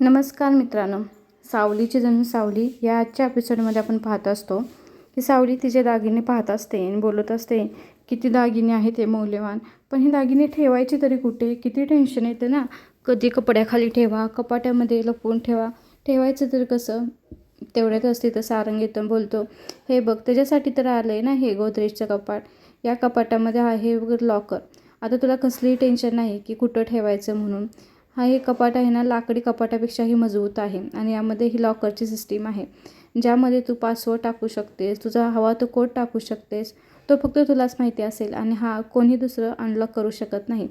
नमस्कार मित्रांनो, सावलीची जणू सावली या आजच्या एपिसोडमध्ये आपण पाहत असतो की सावली तिचे दागिने पाहत असते आणि बोलत असते. किती दागिने आहेत हे मौल्यवान, पण हे दागिने ठेवायचे तरी कुठे? किती टेन्शन येतं ना. कधी कपड्याखाली ठेवा, कपाट्यामध्ये लपवून ठेवा, ठेवायचं तर कसं? तेवढ्यात असते तर सारंग येतं बोलतो, हे बघ त्याच्यासाठी तर आलं आहे ना हे गोदरेजचं कपाट. या कपाटामध्ये आहे वगैरे लॉकर. आता तुला कसलीही टेन्शन नाही की कुठं ठेवायचं म्हणून. हा हे कपाट आहे ना, लाकडी कपाटापेक्षाही मजबूत आहे आणि यामध्ये ही लॉकरची सिस्टीम आहे, ज्यामध्ये तू पासवर्ड टाकू शकतेस, तुझा हवा तो कोड टाकू शकतेस. तो फक्त तुलाच माहिती असेल आणि हा कोणी दुसरं अनलॉक करू शकत नाही.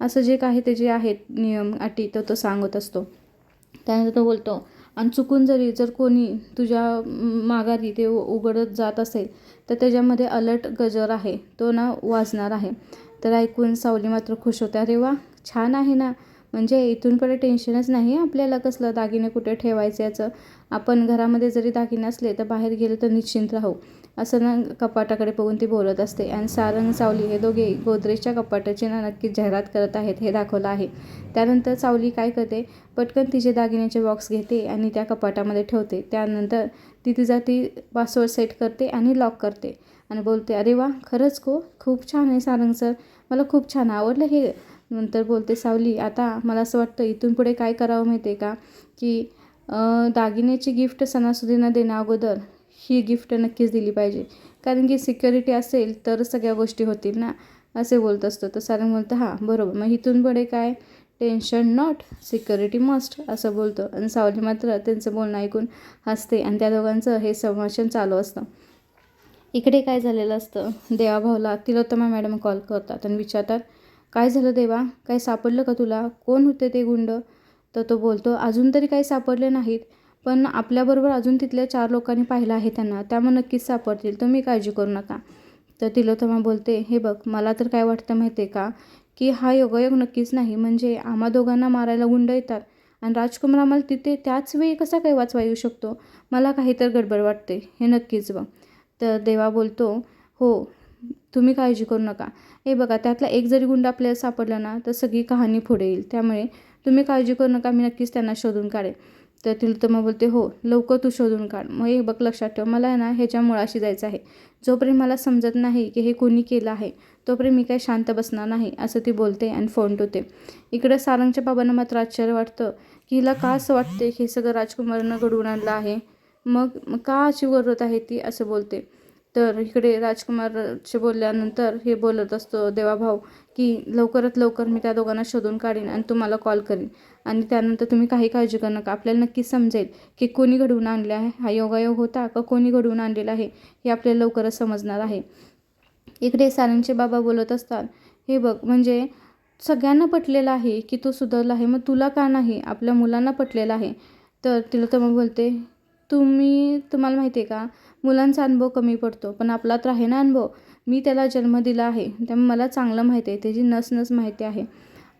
असं जे काही ते जे आहेत नियम अटी तो सांगत असतो. त्यानंतर तो बोलतो, आणि चुकून जर कोणी तुझ्या माघारी ते उघडत जात असेल तर त्याच्यामध्ये अलर्ट गजर आहे, तो ना वाजणार आहे. तर ऐकून सावली मात्र खुश होते. अरे वा, छान आहे ना. म्हणजे इथून पुढे टेन्शनच नाही आपल्याला कसलं दागिने कुठे ठेवायचं याचं. आपण घरामध्ये जरी दागिने असले तर बाहेर गेले तर निश्चिंत राहू, असं ना कपाटाकडे बघून ती बोलत असते. आणि सारंग सावली हे दोघे गोदरेजच्या कपाटाची ना नक्कीच जाहिरात करत आहेत हे दाखवलं आहे. त्यानंतर सावली काय करते, पटकन तिचे दागिन्याचे बॉक्स घेते आणि त्या कपाटामध्ये ठेवते. त्यानंतर ती पासवर्ड सेट करते आणि लॉक करते आणि बोलते, अरे वा, खरंच खूप छान आहे सारंग सर, मला खूप छान आवडलं हे. नंतर बोलते सावली, आता मला असं वाटतं इथून पुढे काय करावं माहिती आहे का, की दागिन्याची गिफ्ट सणासुदींना देण्याअगोदर ही गिफ्ट नक्कीच दिली पाहिजे. कारण की सिक्युरिटी असेल तर सगळ्या गोष्टी होतील ना, असे बोलत असतो. तर सारंग बोलतं, हां बरोबर, मग इथून पुढे काय, टेन्शन नॉट, सिक्युरिटी मस्ट, असं बोलतो. आणि सावली मात्र त्यांचं बोलणं ऐकून हसते आणि त्या दोघांचं हे संभाषण चालू असतं. इकडे काय झालेलं असतं, देवाभाऊला तिलोत्तमा मॅडम कॉल करतात आणि विचारतात, काय झालं देवा, काय सापडलं का तुला, कोण होते ते गुंड? तर तो बोलतो, अजून तरी काही सापडले नाहीत, पण आपल्याबरोबर अजून तिथल्या 4 लोकांनी पाहिलं आहे त्यांना, त्यामुळे नक्कीच सापडतील, तुम्ही काळजी करू नका. तर तिलोत्तमा बोलते, हे बघ मला तर काय वाटतं माहिती आहे का, की हा योगायोग नक्कीच नाही. म्हणजे आम्हा दोघांना मारायला गुंड येतात आणि राजकुमार आम्हाला तिथे त्याच वेळी कसा काय वाचवा येऊ शकतो? मला काही तर गडबड वाटते, हे नक्कीच बघ. तर देवा बोलतो, हो तुम्ही काळजी करू नका. हे बघा, त्यातला एक जरी गुंड आपल्याला सापडला ना तर सगळी कहाणी पुढे येईल, त्यामुळे तुम्ही काळजी करू नका, मी नक्कीच त्यांना शोधून काढेन. तर तिलोत्तमा बोलते, हो लवकर तू शोधून काढ. मग हे बघ लक्षात ठेव, मला आहे ना ह्याच्या मुळाशी जायचं आहे. जोपर्यंत मला समजत नाही की हे कोणी केलं आहे तोपर्यंत मी काही शांत बसणार नाही, असं ती बोलते आणि फोन ठेवते. इकडं सारंगच्या बाबांना मात्र आश्चर्य वाटतं की हिला का असं वाटते की हे सगळं राजकुमारनं घडवून आणलं आहे, मग का अशी ओरडत आहे ती, असं बोलते. तर इकडे राजकुमारचे बोलल्यानंतर हे बोलत असतो देवाभाऊ, की लवकरात लवकर मी त्या दोघांना शोधून काढीन आणि तुम्हाला कॉल करीन. आणि त्यानंतर तुम्ही काही काळजी करू नका, आपल्याला नक्कीच समजेल की कोणी घडवून आणले आहे, हा योगायोग होता का कोणी घडवून आणलेला आहे, हे आपल्याला लवकरच समजणार आहे. इकडे सारंगचे बाबा बोलत असतात, हे बघ म्हणजे सगळ्यांना पटलेलं आहे की तो सुधारला आहे, मग तुला का नाही, आपल्या मुलांना पटलेलं आहे. तर तिलोत्तमा बोलते, तुम्हाला माहिती आहे का, मुलांचा अनुभव कमी पडतो, पण आपला तर आहे ना अनुभव, मी त्याला जन्म दिला आहे, त्यामुळे मला चांगलं माहिती आहे, त्याची नस माहिती आहे.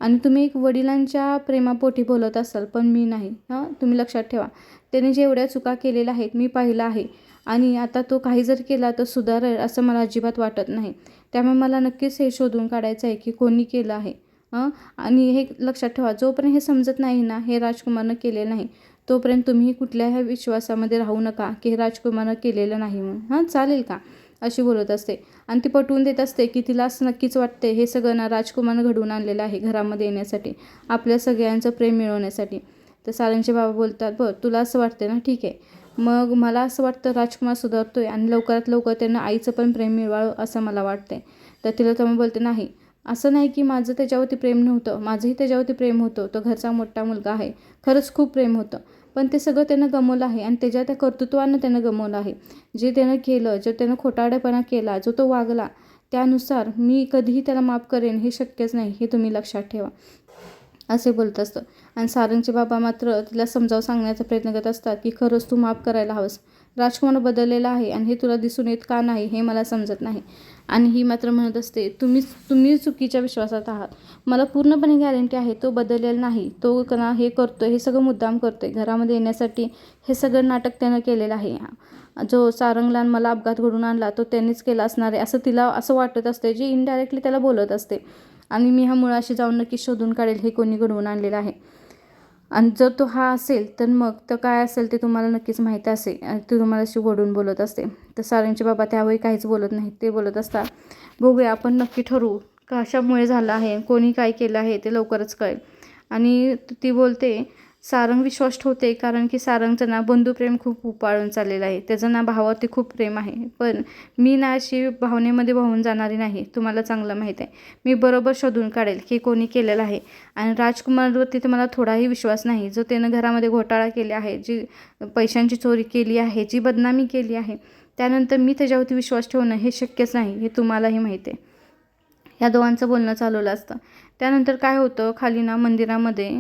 आणि तुम्ही एक वडिलांच्या प्रेमापोटी बोलत असाल, पण मी नाही. हां, तुम्ही लक्षात ठेवा, त्याने जे एवढ्या चुका केलेल्या आहेत मी पाहिलं आहे आणि आता तो काही जर केला तर सुधारेल असं मला अजिबात वाटत नाही. त्यामुळे मला नक्कीच हे शोधून काढायचं आहे की कोणी केलं आहे. आणि हे लक्षात ठेवा, जोपर्यंत हे समजत नाही ना हे राजकुमारनं केलेलं नाही, तोपर्यंत तुम्ही कुठल्याही विश्वासामध्ये राहू नका की हे राजकुमारनं केलेलं नाही म्हणून. चालेल का, अशी बोलत असते. आणि ती पटवून देत असते की तिला असं नक्कीच वाटते हे सगळं ना राजकुमारनं घडवून आणलेलं आहे घरामध्ये येण्यासाठी, आपल्या सगळ्यांचं प्रेम मिळवण्यासाठी. तर सारंगचे बाबा बोलतात, बरं तुला असं वाटते ना, ठीक आहे, मग मला असं वाटतं राजकुमार सुधारतोय आणि लवकरात लवकर त्यांना आईचं पण प्रेम मिळवावं असं मला वाटतंय. तर तिला बोलते, नाही असं नाही की माझं त्याच्यावरती प्रेम नव्हतं, माझंही त्याच्यावरती प्रेम होतं, तो घरचा मोठा मुलगा आहे, खरंच खूप प्रेम होतं, पण ते सगळं त्यानं गमावलं आहे आणि त्याच्या त्या कर्तृत्वानं त्यानं गमावलं आहे. जे त्यानं केलं, जो त्यानं खोटारडेपणा केला, जो तो वागला, त्यानुसार मी कधीही त्याला माफ करेन हे शक्यच नाही, हे तुम्ही लक्षात ठेवा, असे बोलत असतं. आणि सारंगचे बाबा मात्र तिला समजावून सांगण्याचा प्रयत्न करत असतात की खरंच तू माफ करायला हवंस, राजकुमार बदललेला आहे आणि हे तुला दिसून येत का नाही हे मला समजत नाही. आणि ही मात्र म्हणत असते, तुम्ही चुकीच्या विश्वासात आहात, मला पूर्णपणे गॅरंटी आहे तो बदललेला नाही, तो कना हे करतो, हे सगळं मुद्दाम करतोय घरामध्ये येण्यासाठी, हे सगळं नाटक त्यानं केलेलं आहे. जो सारंगला मला अपघात घडून आणला तो त्यांनीच केला असणार आहे असं तिला असं वाटत असते, जे इनडायरेक्टली त्याला बोलत असते. आणि मी ह्या मुळाशी जाऊन नक्की शोधून काढेल हे कोणी घडवून आणलेलं आहे. आणि जर तो हा असेल तर मग तर काय असेल ते तुम्हाला नक्कीच माहीत असेल. ते तुम्हाला अशी ओढून बोलत असते. तर सारंगचे बाबा त्यावेळी काहीच बोलत नाहीत. ते बोलत असतात, बघूया आपण नक्की ठरवू कशामुळे झालं आहे, कोणी काय केलं आहे ते लवकरच कळेल. आणि ती बोलते, सारंग विश्वास ठेवते कारण की सारंगचं ना बंधुप्रेम खूप उपाळून चाललेलं आहे. त्याचं ना भावावरती खूप प्रेम आहे. पण मी ना अशी भावनेमध्ये वाहून जाणारी नाही, तुम्हाला चांगलं माहीत आहे. मी बरोबर शोधून काढेल की कोणी केलेलं आहे. आणि राजकुमारवरती तर मला थोडाही विश्वास नाही, जो त्यानं घरामध्ये घोटाळा केले आहे, जी पैशांची चोरी केली आहे, जी बदनामी केली आहे, त्यानंतर मी त्याच्यावरती विश्वास ठेवणं हे शक्यच नाही, हे तुम्हालाही माहीत आहे. ह्या दोघांचं बोलणं चालवलं असतं. त्यानंतर काय होतं, खाली ना मंदिरामध्ये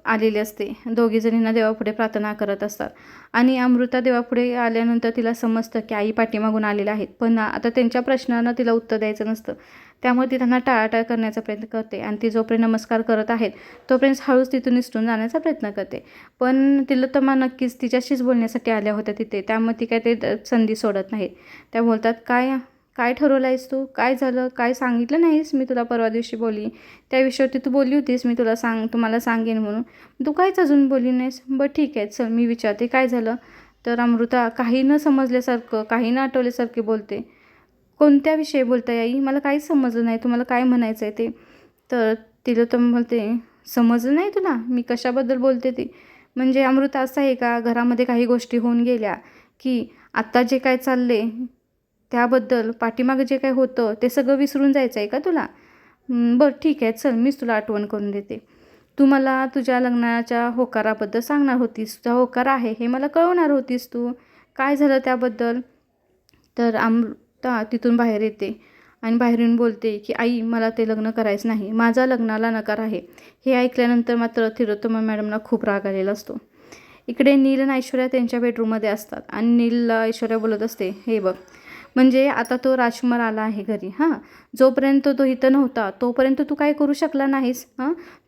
आलेले असते. दोघीजणींना देवापुढे प्रार्थना करत असतात. आणि अमृता देवापुढे आल्यानंतर तिला समजतं की आई पाठीमागून आलेल्या आहेत. पण आता त्यांच्या प्रश्नांना तिला उत्तर द्यायचं नसतं. त्यामुळे ती त्यांना टाळाटाळ करण्याचा प्रयत्न करते. आणि ती जोपर्यंत नमस्कार करत आहेत तोपर्यंत हळूच तिथून निसटून जाण्याचा प्रयत्न करते. पण तिलोत्तमा नक्कीच तिच्याशीच बोलण्यासाठी आल्या होत्या तिथे. त्यामुळे ती काय ते संधी सोडत नाहीत. त्या बोलतात, काय काय ठरवलं आहेस तू? काय झालं? काय सांगितलं नाहीस? मी तुला परवा दिवशी बोलली त्या विषयावरती तू बोलली होतीस, मी तुम्हाला सांगेन म्हणून. तू काहीच अजून बोलली नाहीस. बरं ठीक आहे, चल मी विचारते काय झालं. तर अमृता काही न समजल्यासारखं, काही न आठवल्यासारखे बोलते. कोणत्या विषयी बोलताय आई? मला काहीच समजलं नाही, तुम्हाला काय म्हणायचं आहे ते. तर तिलोत्तमा बोलते, समजलं नाही तुला मी कशाबद्दल बोलते ते? म्हणजे अमृता असं आहे का, घरामध्ये काही गोष्टी होऊन गेल्या की आत्ता जे काय चालले त्याबद्दल पाठीमागं जे काही होतं ते सगळं विसरून जायचं आहे का तुला? बरं ठीक आहे, चल मीच तुला आठवण करून देते. तू मला तुझ्या लग्नाच्या होकाराबद्दल सांगणार होतीस. तुझा होकार आहे हे मला कळवणार होतीस तू. काय झालं त्याबद्दल? तर अमृता तिथून बाहेर येते आणि बाहेर येऊन बोलते की आई मला ते लग्न करायचं नाही, माझा लग्नाला नकार आहे. हे ऐकल्यानंतर मात्र तिलोत्तमा मॅडमला खूप राग आलेला असतो. इकडे नील आणि ऐश्वर्या त्यांच्या बेडरूममध्ये असतात आणि नीलला ऐश्वर्या बोलत असते, हे बघ म्हणजे आता तो राजकुमार आला आहे घरी, हां, जोपर्यंत तो इथं नव्हता तोपर्यंत तू काय करू शकला नाहीस.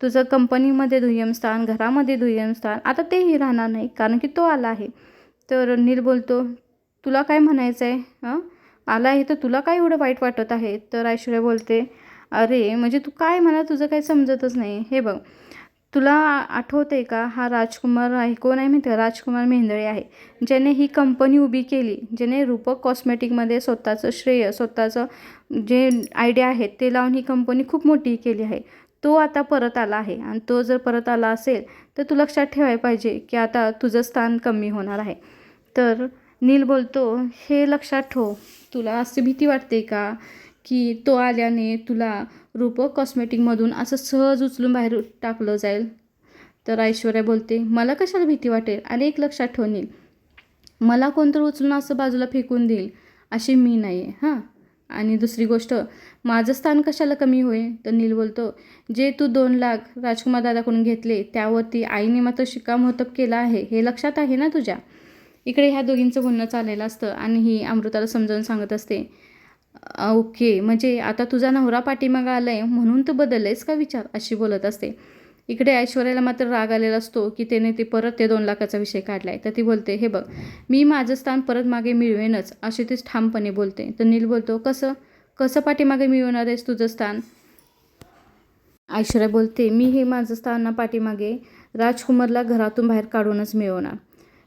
तुझं कंपनीमध्ये दुय्यम स्थान, घरामध्ये दुय्यम स्थान, आता तेही राहणार नाही कारण की तो आला आहे. तर नील बोलतो, तुला काय म्हणायचं आहे? आला आहे तर तुला काय एवढं वाईट वाटत आहे? तर ऐश्वर्या बोलते, अरे म्हणजे तू काय, मला तुझं काही समजतच नाही. हे बघ, तुला आठवते का, हा राजकुमार आहे, कोण आहे माहिती आहे? राजकुमार मेहेंदळे आहे, ज्याने ही कंपनी उभी केली, ज्याने रूपक कॉस्मेटिकमध्ये स्वतःचं श्रेय, स्वतःचं जे आयडिया आहेत ते लावून ही कंपनी खूप मोठी केली आहे. तो आता परत आला आहे आणि तो जर परत आला असेल तर तू लक्षात ठेवायला पाहिजे की आता तुझं स्थान कमी होणार आहे. तर नील बोलतो, हे लक्षात ठेव. तुला अशी भीती वाटते का की तो आल्याने तुला रूपक कॉस्मेटिकमधून असं सहज उचलून बाहेर टाकलं जाईल? तर ऐश्वर्या बोलते, मला कशाला भीती वाटेल? आणि एक लक्षात ठेव नील, मला कोणतरी उचलून असं बाजूला फेकून देईल अशी मी नाही आहे, हां. आणि दुसरी गोष्ट, माझं स्थान कशाला कमी होईल? तर नील बोलतो, जे तू 2 लाख राजकुमार दादाकडून घेतले त्यावरती आईने मात्र शिक्कामोर्तब केलं आहे, हे लक्षात आहे ना तुझ्या? इकडे ह्या दोघींचं बोलणं चाललेलं असतं आणि ही अमृताला समजावून सांगत असते, ओके, म्हणजे आता तुझा नवरा पाठीमागं आला आहे म्हणून तू बदललेस का विचार, अशी बोलत असते. इकडे ऐश्वर्याला मात्र राग आलेला असतो की त्याने ते परत ते 2 लाखाचा विषय काढला आहे. तर ती बोलते, हे बघ, मी माझं स्थान परत मागे मिळवेनच, अशी तीच ठामपणे बोलते. तर नील बोलतो, कसं कसं पाठीमागे मिळवणार आहेस तुझं स्थान? ऐश्वर्या बोलते, मी हे माझं स्थान ना पाठीमागे राजकुमारला घरातून बाहेर काढूनच मिळवणार.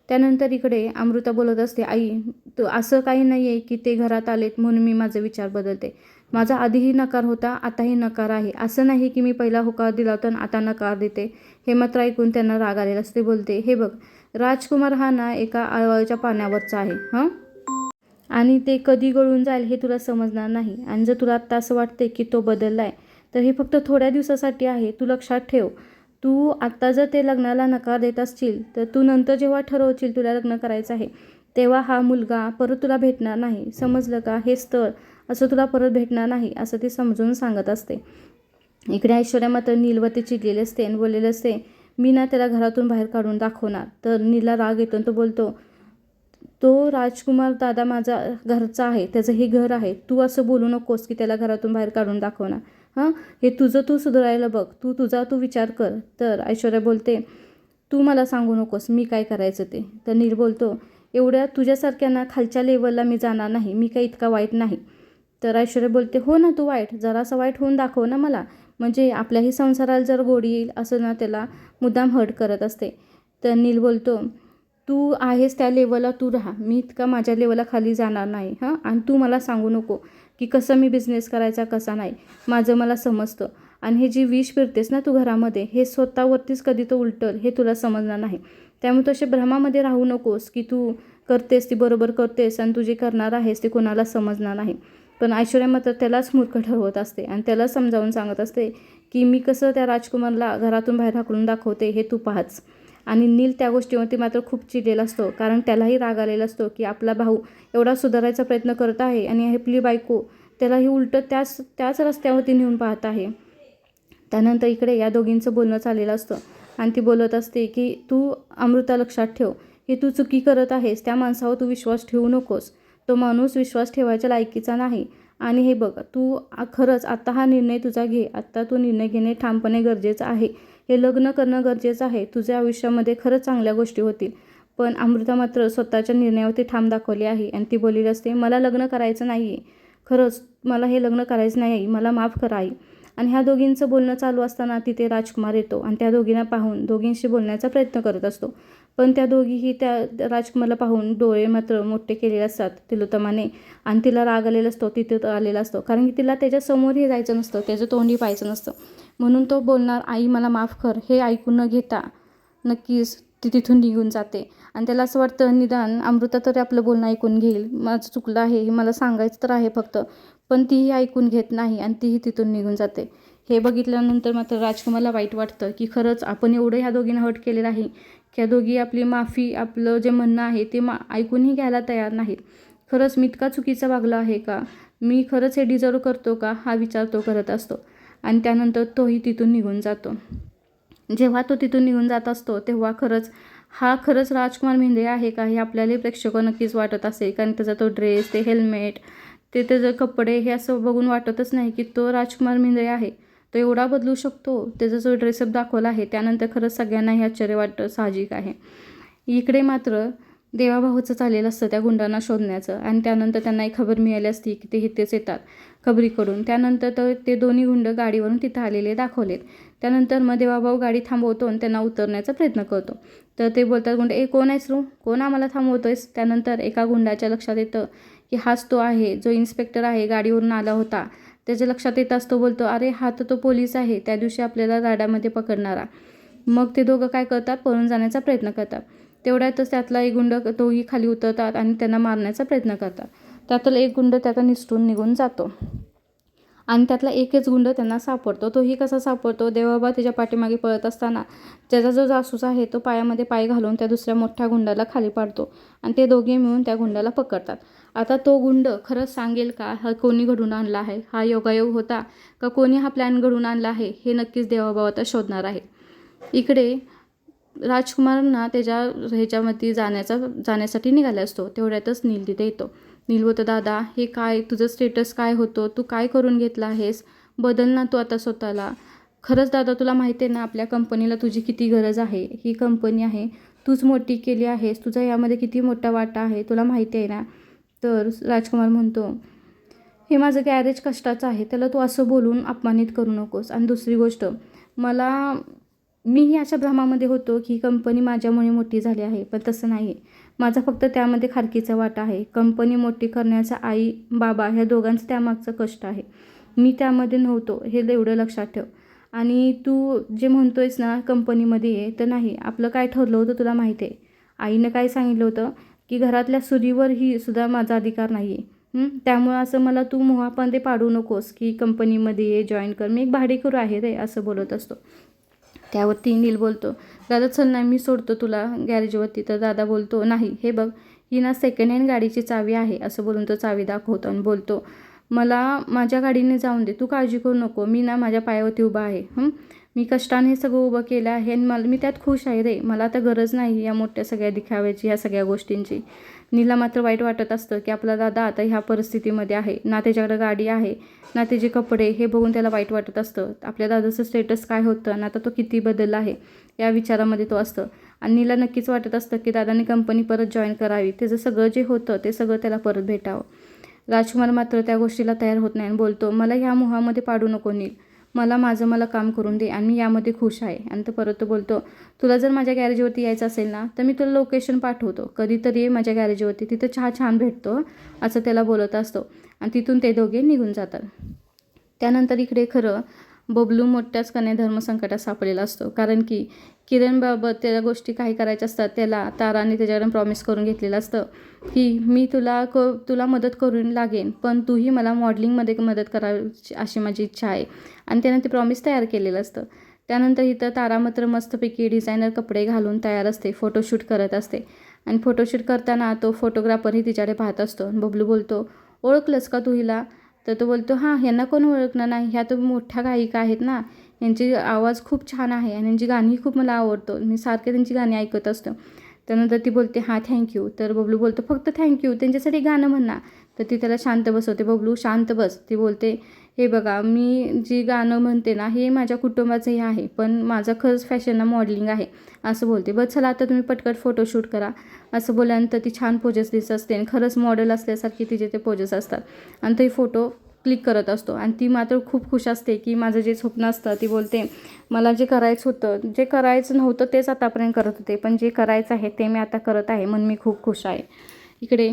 त्यानंतर इकडे अमृता बोलत असते, आई तो असं काही नाही आहे की ते घरात आलेत म्हणून मी माझा विचार बदलते. माझा आधीही नकार होता, आताही नकार आहे. असं नाही की मी पहिला होकार दिला होता आणि आता नकार देते. हे मात्र ऐकून त्यांना राग आलेला असते. बोलते, हे बघ, राजकुमार हा ना एका आळवाच्या पाण्यावरचा आहे, हां, आणि ते कधी गळून जाईल हे तुला समजणार नाही. आणि जर तुला आत्ता असं वाटते की तो बदलला आहे तर हे फक्त थोड्या दिवसासाठी आहे, तू लक्षात ठेव. तू आत्ता जर ते लग्नाला नकार देत असशील तर तू नंतर जेव्हा ठरवशील तुला लग्न करायचं आहे तेव्हा हा मुलगा परत तुला भेटणार नाही, समजलं का? हे स्थळ असं तुला परत भेटणार नाही, असं ती समजून सांगत असते. इकडे ऐश्वर्या मात्र नीलवरती चिडलेली असते आणि बोललेलं असते, मी ना त्याला घरातून बाहेर काढून दाखवणार. तर नीलला राग येतो आणि तो बोलतो, तो राजकुमार दादा माझा घरचा आहे, त्याचं हे घर आहे, तू असं बोलू नकोस की त्याला घरातून बाहेर काढून दाखवणार. हां, हे तुझं तू सुधारायला बघ, तू विचार कर. तर ऐश्वर्या बोलते, तू मला सांगू नकोस मी काय करायचं ते. तर नील बोलतो, एवढ्या तुझ्यासारख्यांना खालच्या लेवलला मी जाणार नाही, मी काही इतका वाईट नाही. तर ऐश्वर्या बोलते, हो ना, तू वाईट, जरासं वाईट होऊन दाखव ना मला, म्हणजे आपल्याही संसाराला जर गोडी येईल असं ना त्याला मुद्दाम हर्ट करत असते. तर नील बोलतो, तू आहेस त्या लेवलला तू राहा, मी इतका माझ्या लेवलला खाली जाणार नाही हां. आणि तू मला सांगू नको की कसं मी बिझनेस करायचा कसा नाही, माझं मला समजतं. आणि हे जी विष फिरतेस ना तू घरामध्ये, हे स्वतःवरतीच कधी तो उलटल हे तुला समजणार नाही. त्यामुळे तू अशा भ्रमामध्ये राहू नकोस की तू करतेस ती बरोबर करतेस आणि तू जे करणार आहेस ते कोणाला समजणार नाही. पण ऐश्वर्या मात्र त्यालाच मूर्ख ठरवत असते आणि त्याला समजावून सांगत असते की मी कसं त्या राजकुमारला घरातून बाहेर हाकलून दाखवते हे तू पाहाच. आणि नील त्या गोष्टीवरती मात्र खूप चिडलेला असतो, कारण त्यालाही राग आलेला असतो की आपला भाऊ एवढा सुधारायचा प्रयत्न करत आहे आणि आपली बायको त्यालाही उलटं त्याच रस्त्यावरती नेऊन पाहत आहे. त्यानंतर इकडे या दोघींचं बोलणं चाललेलं असतं आणि ती बोलत असते की तू अमृता लक्षात ठेव, हे तू चुकी करत आहेस, त्या माणसावर तू विश्वास ठेवू नकोस, तो माणूस विश्वास ठेवायच्या लायकीचा नाही. आणि हे बघ तू खरंच आत्ता हा निर्णय तुझा घे, आत्ता तू निर्णय घेणे ठामपणे गरजेचं आहे, हे लग्न करणं गरजेचं आहे, तुझ्या आयुष्यामध्ये खरंच चांगल्या गोष्टी होतील. पण अमृता मात्र स्वतःच्या निर्णयावरती ठाम दाखवली आहे आणि ती बोललेली असते, मला लग्न करायचं नाही आहे, खरंच मला हे लग्न करायचं नाही आहे, मला माफ करा आई. आणि ह्या दोघींचं बोलणं चालू असताना तिथे राजकुमार येतो आणि त्या दोघींना पाहून दोघींशी बोलण्याचा प्रयत्न करत असतो. पण त्या दोघीही त्या राजकुमारला पाहून डोळे मात्र मोठे केलेले असतात तिलोत्तमाने आणि तिला राग आलेला असतो, तिथे आलेला असतो, कारण की तिला त्याच्यासमोरही जायचं नसतं, त्याचं तोंडही पाहायचं नसतं. म्हणून तो बोलणार आई मला माफ कर हे ऐकून न घेता नक्कीच ती तिथून निघून जाते. आणि त्याला असं वाटतं निदान अमृता तरी आपलं बोलणं ऐकून घेईल, माझं चुकलं आहे हे मला सांगायचं तर आहे फक्त. पण तीही ऐकून घेत नाही आणि तीही तिथून निघून जाते. हे बघितल्यानंतर मात्र राजकुमारला वाईट वाटतं की खरंच आपण एवढं ह्या दोघींना हर्ट केलेलं आहे की ह्या दोघी आपली माफी आपलं जे म्हणणं आहे ते ऐकूनही घ्यायला तयार नाहीत. खरंच मी इतका चुकीचा वागला आहे का, मी खरंच हे डिझर्व करतो का, हा विचार तो करत असतो. आणि त्यानंतर तोही तिथून निघून जातो. जेव्हा तो तिथून निघून जात असतो तेव्हा खरंच राजकुमार मेंढे आहे का हे आपल्याला प्रेक्षक नक्कीच वाटत असेल, कारण त्याचा तो ड्रेस, ते हेल्मेट, ते त्याचे कपडे हे असं बघून वाटतच नाही की तो राजकुमार मेंढे आहे, तो एवढा बदलू शकतो. त्याचा जो ड्रेसअप दाखवला आहे त्यानंतर खरंच सगळ्यांनाही आश्चर्य वाटतं, साहजिक आहे. इकडे मात्र देवाभाऊचं चाललेलं असतं त्या गुंडांना शोधण्याचं आणि त्यानंतर त्यांना एक खबर मिळाली असती की ते इथेच येतात खबरीकडून. त्यानंतर तर ते दोन्ही गुंड गाडीवरून तिथं आलेले दाखवलेत. त्यानंतर मग देवाभाऊ गाडी थांबवतो आणि त्यांना उतरण्याचा प्रयत्न करतो. तर ते बोलतात गुंड, कोण आहेस तू, कोण आम्हाला थांबवतोयस. त्यानंतर एका गुंडाच्या लक्षात येतं की हाच तो आहे जो इन्स्पेक्टर आहे गाडीवरून आला होता. त्याच्या लक्षात येत असतो, बोलतो अरे हा तर तो पोलीस आहे त्या दिवशी आपल्याला राड्यामध्ये पकडणारा. मग ते दोघं काय करतात, पळून जाण्याचा प्रयत्न करतात. तेवढ्यातच त्यातला एक गुंड तोही खाली उतरतात आणि त्यांना मारण्याचा प्रयत्न करतात. त्यातला एक गुंड त्याचा निसटून निघून जातो आणि त्यातला एकच गुंड त्यांना सापडतो. तोही कसा सापडतो, देवाबा त्याच्या पाठीमागे पळत असताना त्याचा जो जासूस आहे तो पायामध्ये पाय घालून त्या दुसऱ्या मोठ्या गुंडाला खाली पाडतो आणि ते दोघे मिळून त्या गुंडाला पकडतात. आता तो गुंड खरंच सांगेल का हा कोणी घडून आणला आहे, हा योगायोग होता का कोणी हा प्लॅन घडून आणला आहे, हे नक्कीच देवाभाऊ आता शोधणार आहे. इकडे राजकुमारांना त्याच्या ह्याच्यामध्ये जाण्यासाठी निघाला असतो. तेवढ्यातच नील तिथे येतो. नील बोलतो, दादा हे काय तुझं स्टेटस काय होतं, तू काय करून घेतलं आहेस, बदल ना तू आता स्वतःला. खरंच दादा तुला माहिती आहे ना आपल्या कंपनीला तुझी किती गरज आहे, ही कंपनी आहे तूच मोठी केली आहेस, तुझा यामध्ये किती मोठा वाटा आहे तुला माहिती आहे ना. तर राजकुमार म्हणतो, हे माझं गॅरेज कष्टाचं आहे, त्याला तू असं बोलून अपमानित करू नकोस. आणि दुसरी गोष्ट, मीही अशा भ्रमामध्ये होतो की कंपनी माझ्यामुळे मोठी झाली आहे, पण तसं नाही आहे. माझा फक्त त्यामध्ये खारकीचा वाटा आहे. कंपनी मोठी करण्याचा आई बाबा ह्या दोघांचं त्यामागचं कष्ट आहे, मी त्यामध्ये नव्हतो, हे एवढं लक्षात ठेव. आणि तू जे म्हणतोयस ना कंपनीमध्ये ये, तर नाही, आपलं काय ठरलं होतं तुला माहिती आहे. आईनं काय सांगितलं होतं की घरातल्या सुरीवरही सुद्धा माझा अधिकार नाही आहे. त्यामुळं असं मला तू मोहामध्ये पाडू नकोस की कंपनीमध्ये ये, जॉईन कर, मी एक भाडेकरू आहे रे, असं बोलत असतो. त्यावरती नील बोलतो, दादा चल नाही मी सोडतो तुला गॅरेजवरती. तर दादा बोलतो, नाही हे बघ ही ना सेकंड हँड गाडीची चावी आहे, असं बोलून तो चावी दाखवतो आणि बोलतो, मला माझ्या गाडीने जाऊन दे, तू काळजी करू नको, मी ना माझ्या पायावरती उभा आहे. मी कष्टाने हे सगळं उभं केलं आहे आणि मी त्यात खुश आहे रे, मला आता गरज नाही या मोठ्या सगळ्या दिखाव्याची, ह्या सगळ्या गोष्टींची. नीला मात्र वाईट वाटत असतं की आपला दादा आता ह्या परिस्थितीमध्ये आहे, ना त्याच्याकडे गाडी आहे ना त्याचे कपडे, हे बघून त्याला वाईट वाटत असतं. आपल्या दादाचं स्टेटस काय होतं आणि आता तो किती बदलला आहे या विचारामध्ये तो असतं. आणि नीला नक्कीच वाटत असतं की दादाने कंपनी परत जॉईन करावी, त्याचं सगळं जे होतं ते सगळं त्याला परत भेटावं. राजकुमार मात्र त्या गोष्टीला तयार होत नाही आणि बोलतो, मला ह्या मोहामध्ये पाडू नको नील, मला काम करून दे आणि मी यामध्ये खुश आहे. आणि तो परत तो बोलतो, तुला जर माझ्या गॅरेजवरती यायचं असेल ना तर मी तुला लोकेशन पाठवतो, कधीतरी ये माझ्या गॅरेजवरती, तिथं चहा छान भेटतो असं त्याला बोलत असतो. आणि तिथून ते दोघे निघून जातात. त्यानंतर इकडे खरं बबलू मोठ्याच कने धर्मसंकटात सापडलेला असतो. कारण की किरणबाबत त्या गोष्टी काही करायच्या असतात, त्याला ताराने त्याच्याकडून प्रॉमिस करून घेतलेलं असतं की मी तुला मदत करून लागेन, पण तूही मला मॉडेलिंगमध्ये मदत करावी अशी माझी इच्छा आहे. आणि त्यानं ते प्रॉमिस तयार केलेलं असतं. त्यानंतर इथं तारा मात्र मस्तपैकी डिझायनर कपडे घालून तयार असते, फोटोशूट करत असते. आणि फोटोशूट करताना तो फोटोग्राफरही तिच्याकडे पाहत असतो. बबलू बोलतो, ओळखलंस का तू हिला? तर तो बोलतो, हां, ह्यांना कोण ओळखणार नाही, ह्या तर मोठ्या गायिका आहेत ना, यांची आवाज खूप छान आहे आणि यांची गाणी खूप मला आवडतो, मी सारखे त्यांची गाणी ऐकत असतो. त्यानंतर ती बोलते, हां थँक्यू. तर बबलू बोलतो, फक्त थँक्यू, त्यांच्यासाठी गाणं म्हण ना. तर ती त्याला शांत बसवते. बबलू शांत बस. ती बोलते, हे बघा, मी जी गाणं म्हणते ना हे माझ्या कुटुंबाचंही आहे, पण माझं खरंच फॅशनला मॉडेलिंग आहे असं बोलते. बस चला आता तुम्ही पटकन फोटोशूट करा असं बोलल्यानंतर ती छान पोजेस दिसत असते आणि खरंच मॉडेल असल्यासारखी तिचे ते पोजेस असतात. आणि ते फोटो क्लिक करत असतो. आणि ती मात्र खूप खुश असते की माझं जे स्वप्न असतं, ती बोलते, मला जे करायचं होतं, जे करायचं नव्हतं तेच आतापर्यंत करत होते, पण जे करायचं आहे ते मी आता करत आहे, म्हणून मी खूप खुश आहे. इकडे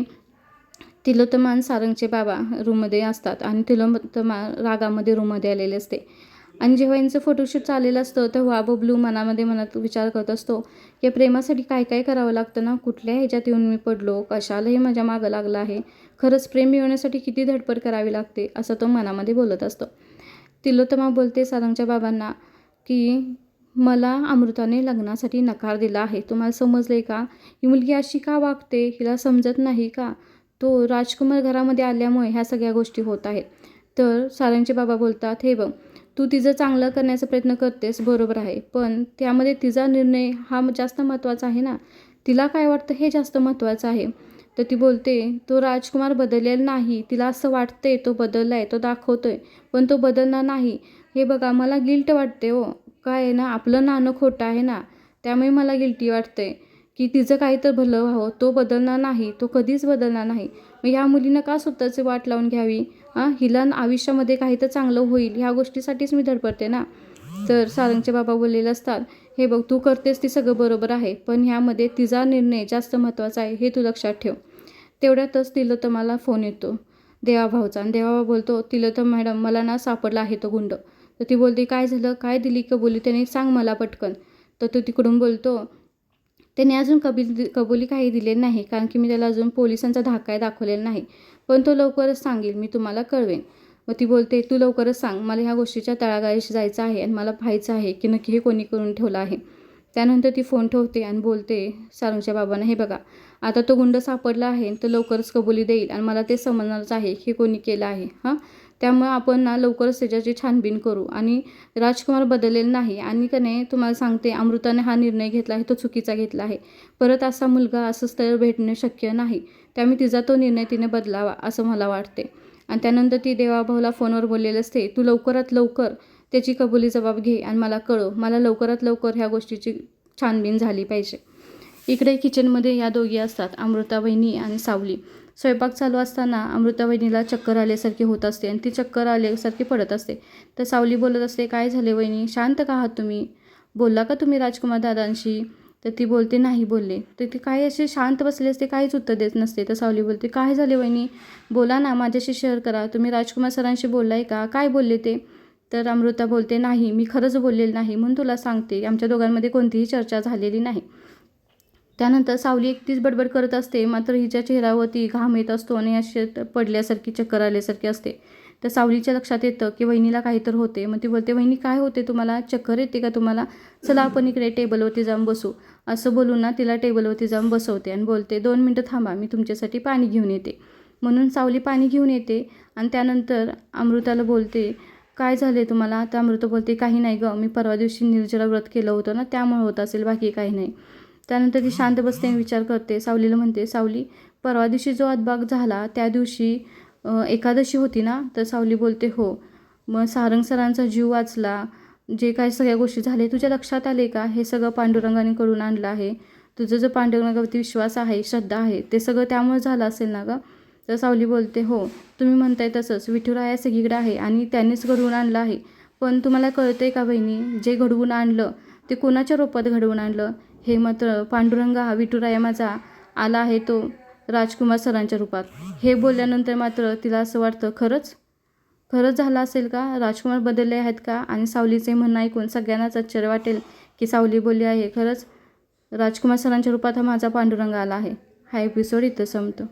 तिलोत्तमा आणि सारंगचे बाबा रूममध्ये असतात आणि तिलोत्तमा रागामध्ये रूममध्ये आलेले असते. आणि जेव्हा यांचं फोटोशूट चाललेलं असतं तेव्हा बबलू मनात विचार करत असतो, या प्रेमासाठी काय काय करावं लागतं ना, कुठल्या ह्याच्यात येऊन मी पडलो, कशालाही माझ्या मागं लागलं आहे, खरंच प्रेम मिळवण्यासाठी किती धडपड करावी लागते असं तो मनामध्ये बोलत असतो. तिलोत्तमा बोलते सारंगच्या बाबांना की मला अमृताने लग्नासाठी नकार दिला आहे, तुम्हाला समजले का? ही मुलगी अशी का वागते, हिला समजत नाही का? तो राजकुमार घरामध्ये आल्यामुळे ह्या सगळ्या गोष्टी होत आहेत. तर सारंगचे बाबा बोलतात, हे बघ, तू तिचं चांगलं करण्याचा प्रयत्न करतेस, बरोबर आहे, पण त्यामध्ये तिचा निर्णय हा जास्त महत्त्वाचा आहे ना, तिला काय वाटतं हे जास्त महत्त्वाचं आहे. तर ती बोलते, तो राजकुमार बदललेला नाही, तिला असं वाटते तो बदलला आहे, तो दाखवतोय, पण तो बदलणार नाही. हे बघा, मला गिल्ट वाटते हो, काय आहे ना, आपलं नाणं खोटं आहे ना, त्यामुळे मला गिल्टी वाटते की तिचं काही तर भलं व्हावं, तो बदलणार नाही, तो कधीच बदलणार नाही. मग ह्या मुलीनं का स्वतःची वाट लावून घ्यावी? हिला आयुष्यामध्ये काही तर चांगलं होईल ह्या गोष्टीसाठीच मी धडपडते ना. तर सारंगचे बाबा बोललेले असतात, हे बघ, तू करतेस ती सगळं बरोबर आहे, पण ह्यामध्ये तिचा निर्णय जास्त महत्त्वाचा आहे, हे तू लक्षात ठेव. तेवढ्यातच तिलोत्तमाला फोन येतो देवाभाऊचा. आणि देवाभाऊ बोलतो, तिलोत्तमा मॅडम, मला ना सापडला आहे तो गुंड. तर ती बोलते, काय झालं, काय दिली कबुली त्याने, सांग मला पटकन. तर तो तिकडून बोलतो, त्याने अजून कबुली काही दिलेली नाही, कारण की मी त्याला अजून पोलिसांचा धाक दाखवलेला नाही, पण तो लवकरच सांगेल, मी तुम्हाला कळवेन. मग ती बोलते, तू लवकरच सांग, मला ह्या गोष्टीच्या तळागाळीशी जायचं आहे आणि मला पाहायचं आहे की नक्की हे कोणी करून ठेवलं आहे. त्यानंतर ती फोन ठेवते आणि बोलते सारंगच्या बाबांना, हे बघा, आता तो गुंड सापडला आहे, तर लवकरच कबुली देईल आणि मला ते समजणारच आहे की कोणी केलं आहे. त्यामुळे आपण ना लवकरच त्याच्याची छानबीन करू. आणि राजकुमार बदललेला नाही, आणि का नाही तुम्हाला सांगते, अमृताने हा निर्णय घेतला आहे तो चुकीचा घेतला आहे. परत असा मुलगा असं स्थळ भेटणे शक्य नाही, त्यामुळे तिचा तो निर्णय तिने बदलावा असं मला वाटते. आणि त्यानंतर ती देवाभाऊला फोनवर बोललेली असते, तू लवकरात लवकर त्याची कबुली जबाब घे आणि मला कळव, मला लवकरात लवकर ह्या गोष्टीची छानबीन झाली पाहिजे. इकडे किचनमध्ये या दोघी असतात, अमृता वहिनी आणि सावली. स्वयंपाक चालू असताना अमृता वहिनीला चक्कर आल्यासारखी होत असते आणि ती चक्कर आल्यासारखी पडत असते. तर सावली बोलत असते, काय झाले वहिनी, शांत का आहात तुम्ही, बोलला का तुम्ही राजकुमार दादांशी? तर ती बोलते, नाही बोलले. तर ती काय असे शांत बसले असते, काहीच उत्तर देत नसते. तर सावली बोलते, काय झाले वहिनी, बोला ना, माझ्याशी शेअर करा, तुम्ही राजकुमार सरांशी बोललाय का, काय बोलले ते? तर अमृता बोलते, नाही, मी खरंच बोललेलं नाही, म्हणून तुला सांगते, आमच्या दोघांमध्ये कोणतीही चर्चा झालेली नाही. त्यानंतर सावली एकटीच बडबड करत असते, मात्र हिच्या चेहऱ्यावरती घाम येत असतो आणि असे पडल्यासारखी, चक्कर आल्यासारखी असते. तर सावलीच्या लक्षात येतं की वहिनीला काहीतरी होते. मग ती बोलते, वहिनी काय होते तुम्हाला, चक्कर येते का तुम्हाला, चला आपण इकडे टेबलवरती जाऊन बसू. असं बोलून ना तिला टेबलवरती जाऊन बसवते आणि बोलते, 2 मिनटं थांबा, मी तुमच्यासाठी पाणी घेऊन येते. म्हणून सावली पाणी घेऊन येते आणि त्यानंतर अमृताला बोलते, काय झाले तुम्हाला? तर अमृता बोलते, काही नाही गं, मी परवा दिवशी निर्जला व्रत केलं होतं ना, त्यामुळे होत असेल, बाकी काही नाही. त्यानंतर ती शांत बसते आणि विचार करते. सावलीला म्हणते, सावली, परवा दिवशी जो अपघात झाला त्या दिवशी एकादशी होती ना? तर सावली बोलते, हो. मग सारंग सरांचा जीव वाचला, जे काही सगळ्या गोष्टी झाल्या तुझ्या लक्षात आले का? हे सगळं पांडुरंगाने करून आणलं आहे. तुझं जो पांडुरंगावरती विश्वास आहे, श्रद्धा आहे, ते सगळं त्यामुळे झालं असेल ना गं? तर सावली बोलते, हो, तुम्ही म्हणताय तसंच, विठुराया सगळीकडे आहे आणि त्यांनीच घडवून आणलं आहे, पण तुम्हाला कळतं आहे का बहिणी, जे घडवून आणलं ते कोणाच्या रूपात घडवून आणलं? हे मात्र पांडुरंग हा विठुराया माझा आला आहे तो राजकुमार सरांच्या रूपात. हे बोलल्यानंतर मात्र तिला असं वाटतं, खरंच झालं असेल का? राजकुमार बदलले आहेत का? आणि सावलीचे म्हणणं ऐकून सगळ्यांनाच आश्चर्य वाटेल की सावली बोलली आहे, खरंच राजकुमार सरांच्या रूपात हा माझा पांडुरंग आला आहे. हा एपिसोड इथं संपतो.